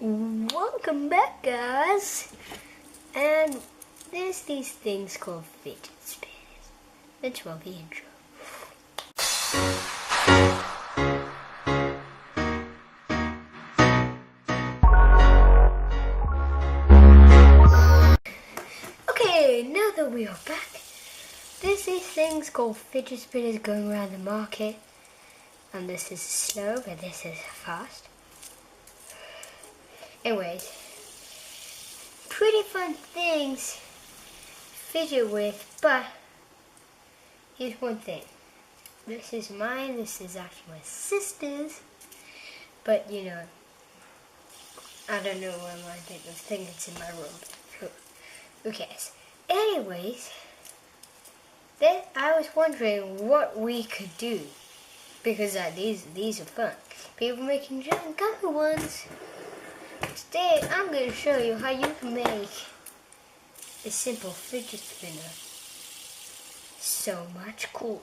Welcome back, guys. And there's these things called fidget spinners. Let's roll the intro. Okay, now that we are back, there's these things called fidget spinners going around the market. And this is slow, but this is fast. Anyways, pretty fun things fidget with, but here's one thing. This is mine, this is actually my sister's, but you know, I don't know where mine is. I think it's in my room. Who cares? Anyways, then I was wondering what we could do, because these are fun. People making giant gummy ones. Today I'm going to show you how you can make a simple fidget spinner so much cooler.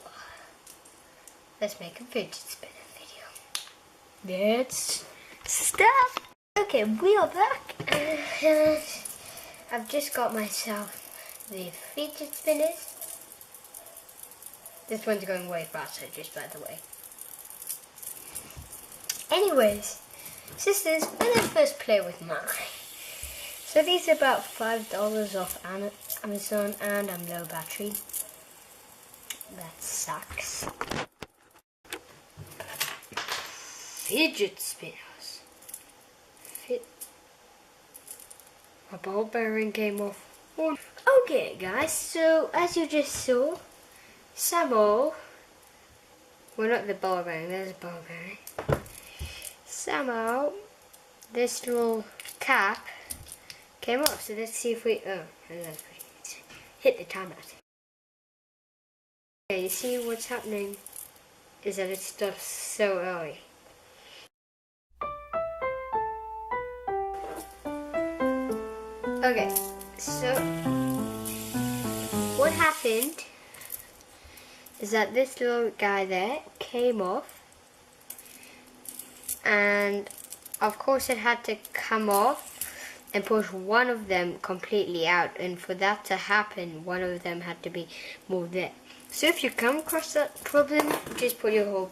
Let's make a fidget spinner video. Let's start. Okay, we are back. I've just got myself the fidget spinners. This one's going way faster, just by the way. Anyways, sisters, let's first play with mine. So these are about $5 off Amazon, and I'm low battery. That sucks. Fidget spinners. My ball bearing came off. Okay, guys. So as you just saw, somehow, well, not the ball bearing. There's a ball bearing. Somehow, this little cap came off. So let's see if we. Oh, that's pretty good. Hit the timer. Okay, you see what's happening is that it stops so early. Okay, so what happened is that this little guy there came off. And of course it had to come off and push one of them completely out, and for that to happen one of them had to be moved there. So if you come across that problem, just put it on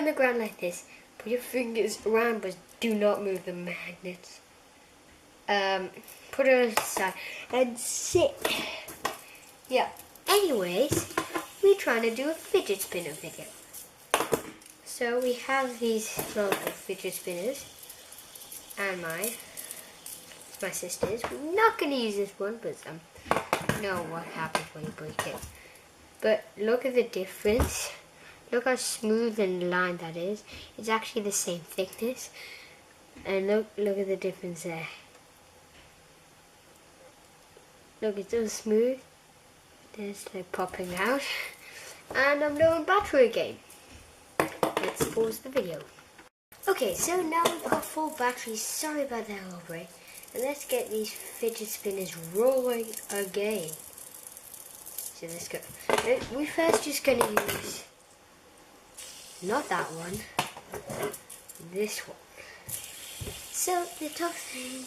the ground like this, put your fingers around, but do not move the magnets. Put it on the side and sit. Yeah, anyways, we're trying to do a fidget spinner video. So we have these little fidget spinners, and my sister's. We're not going to use this one, but you know what happens when you break it. But look at the difference. Look how smooth and lined that is. It's actually the same thickness. And look at the difference there. Look, it's so smooth. There's like popping out. And I'm low on battery again. Let's pause the video. Okay, so now we've got full battery. Sorry about that, Aubrey. And let's get these fidget spinners rolling again. So let's go. We're first just going to use, not that one, this one. So the top thing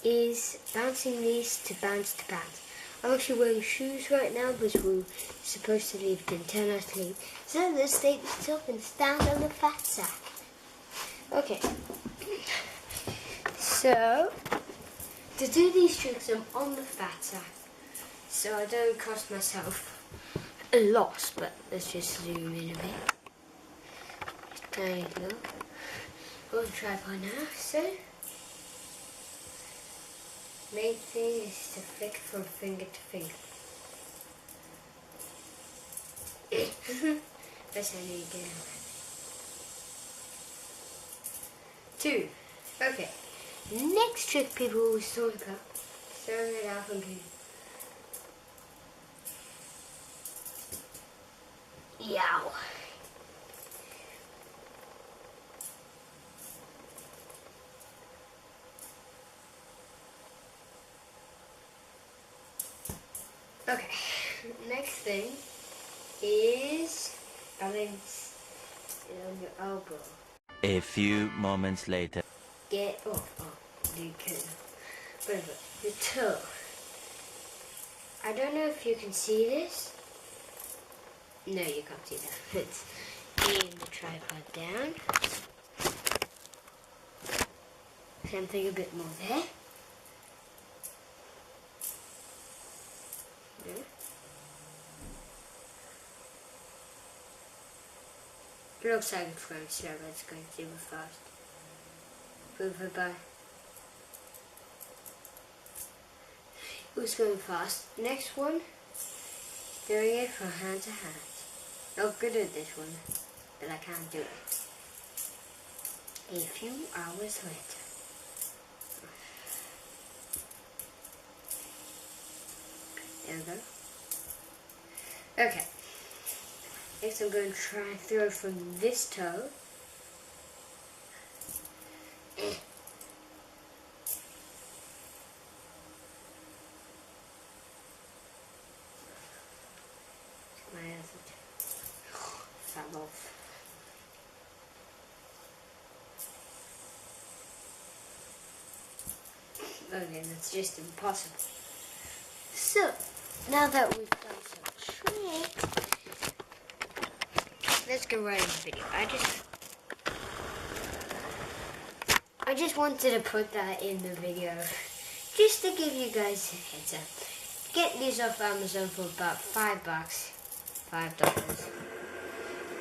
is bouncing these to bounce to bounce. I'm actually wearing shoes right now because we're supposed to leave the antenna asleep. So let's take this up and stand on the fat sack. Okay. So, to do these tricks, I'm on the fat sack. So I don't cost myself a loss, but let's just zoom in a bit. There you go. We'll try by now. So, main thing is to flick from finger to finger. That's how you get it. 2. Okay. Next trick people always talk about. Throwing it out from here. Yow. Okay, next thing is balance it on your elbow. A few moments later. get off. Oh, you can. Whatever. The toe. I don't know if you can see this. No, you can't see that. Let's aim the tripod down. Something a bit more there. Yeah. It looks like it's going slow, but it's going super fast. Move it by. It was going fast. Next one, doing it from hand to hand. Not good at this one, but I can't do it. A few hours later. There we go. Okay. Next I'm going to try and throw from this toe. My other toe. Fell off. Okay, that's just impossible. So, now that we've done some tricks, let's go right into the video. I just wanted to put that in the video, just to give you guys a heads up. Get these off Amazon for about $5. $5.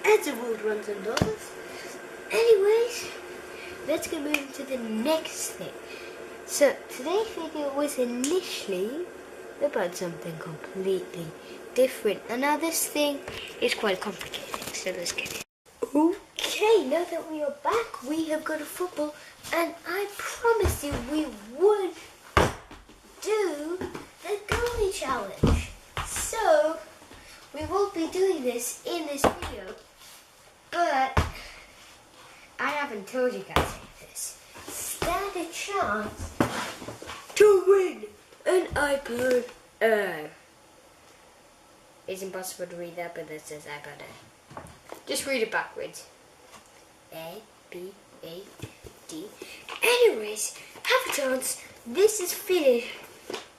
That's a wood runs on dollars. Anyways, let's get moving to the next thing. So, today's video was initially about something completely different. And now this thing is quite complicated, so let's get it. Okay, now that we are back, we have got a football, and I promised you we would do the goalie challenge. So, we won't be doing this in this video, but I haven't told you guys this. Stand a chance to win an iPad Air. It's impossible to read that, but it says iPad Air. Just read it backwards. A, B, A, D. Anyways, have a chance. This is fitted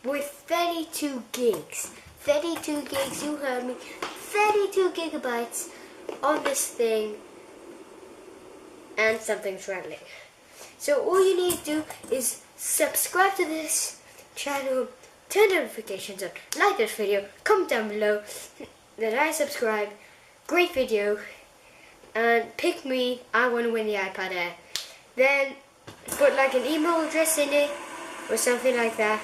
with 32 gigs. 32 gigs, you heard me. 32 gigabytes on this thing. And something's rattling. So all you need to do is subscribe to this channel, turn notifications on, like this video, comment down below that I subscribe, great video, and pick me, I want to win the iPad Air. Then put like an email address in it, or something like that.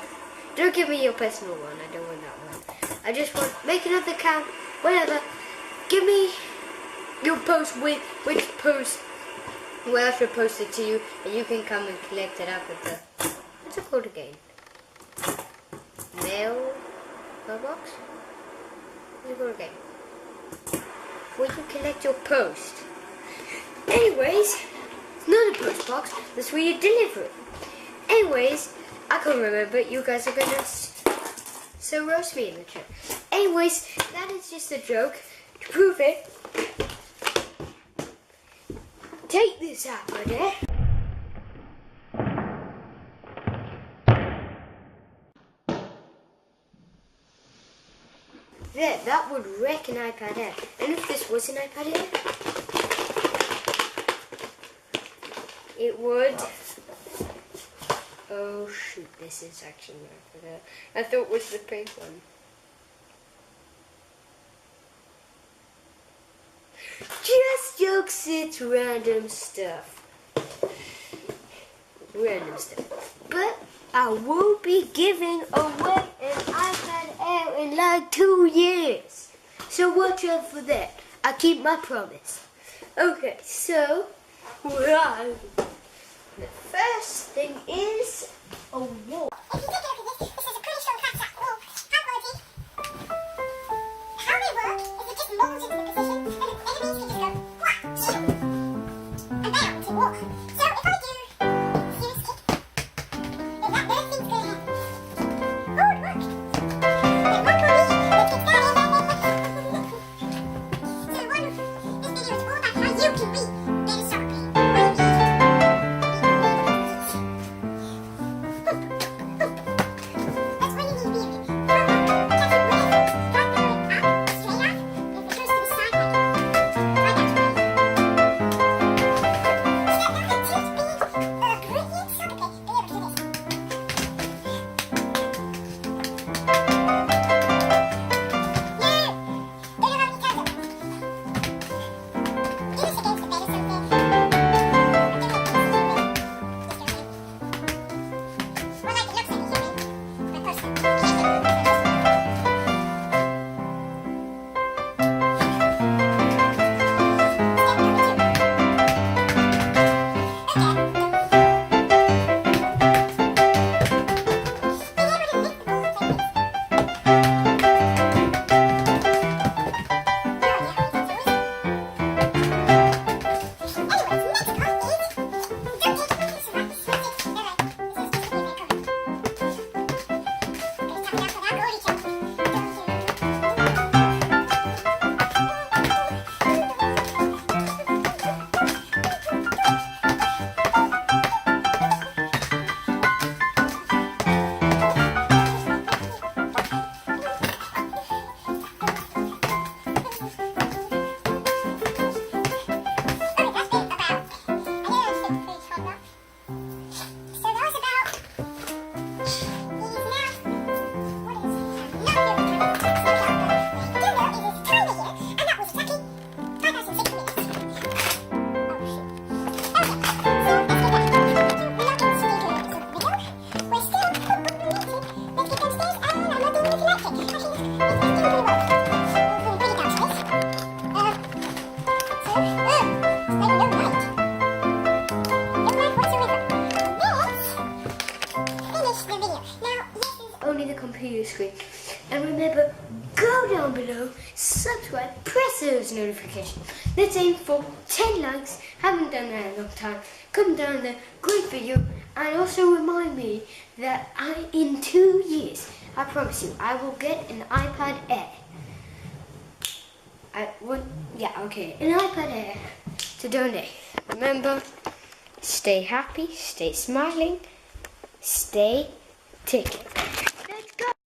Don't give me your personal one, I don't want that one. I just want, make another account, whatever. Give me your post with which post, where I should post it to you, and you can come and collect it up at the, what's it called again? Mailbox? What's it called again? Where you collect your post. Anyways, it's not a post box, that's where you deliver it. Anyways, I can't remember, you guys are gonna so roast me in the chat. Anyways, that is just a joke. To prove it, take this out right there. There, that would wreck an iPad Air. And if this was an iPad Air, it would... Oh shoot, this is actually an iPad Air. I thought it was the pink one. Just jokes, it's random stuff. Random stuff. But I will be giving away an iPad Air in like 2 years. So watch out for that. I keep my promise. Okay, so the first thing is a wall. If you take a look at this, this is a pretty strong cast wall. High quality. How they work is it just molds into the position and the enemies can just go whack, shoot, and down to walk. So if I do serious kick, then that those things go down. Oh, it worked. Okay, one more week, let's get started. So this video is all about how you can beat Game Shark. computer screen. And remember, go down below, subscribe, press those notifications. Let's aim for 10 likes. Haven't done that in a long time. Come down there, great video. And also remind me that in 2 years, I promise you, I will get an iPad Air. An iPad Air to donate. Remember, stay happy, stay smiling, stay ticking.